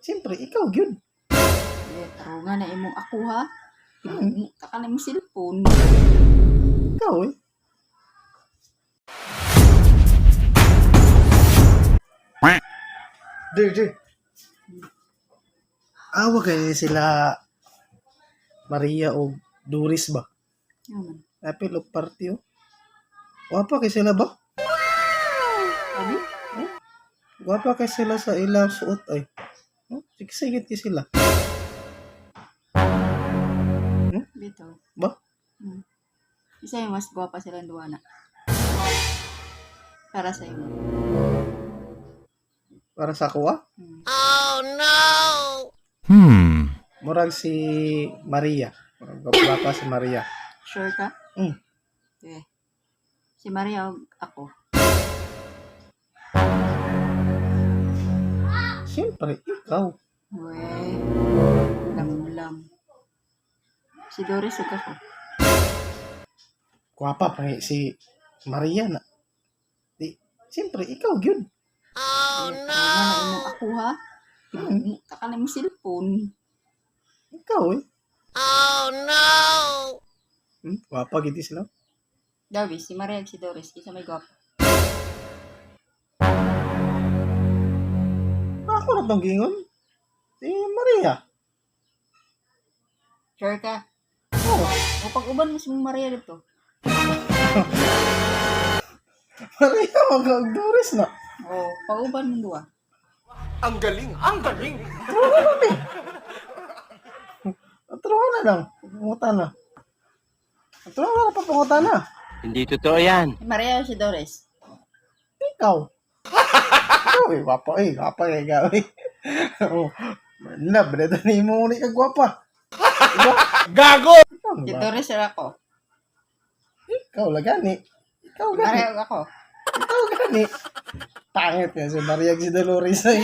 Siyempre, ikaw yun. Tarungan na imong ako ha. Taka na imong cellphone. Ikaw eh. Dir. Awa kay sila Maria o Doris ba? Yaman. Apil o party o. Wapa kay sila ba? Abi? Wapa kay sila sa ilang suot ay. Sige kay sila. Bito. Ba? Isa yung mas gwapa silang duwa na. Para sa iyo. Para sa kuha? Oh no! Murag si Maria. Wapa si Maria. Sure ka? Okay. Si Maria o ako. Siyempre, ikaw. Weh. Lam. Si Doris o ako. Wapa pa si Maria na. Siyempre, ikaw yun. Tarungan na imong ako ha. Taka na imong cellphone. Ikaw eh. Oh no! Wapa giti sila. Dawi, si Maria at si Doris. Isa may gwapa. Ako na tong gingon. Si Maria. Sure ka? Oo. O pag-uban mo si Maria dito. Maria, mag-Doris na. O pag-uban mo duwa. Ang galing! Atro na lang. Pangutan na. Atro na lang papangutan na. Hindi totoo yan. Si Maria o si Doris? Ikaw. Ikaw eh. Wapa eh. Wapa eh. Ikaw eh. Breda ni mo ulit kag gwapa. Gago! Ikaw Si ba? Doris o ako? Ikaw lagani. Ikaw Si gani. Maria o ako? Ikaw gani. Pangit nga si Maria si Dolores ay.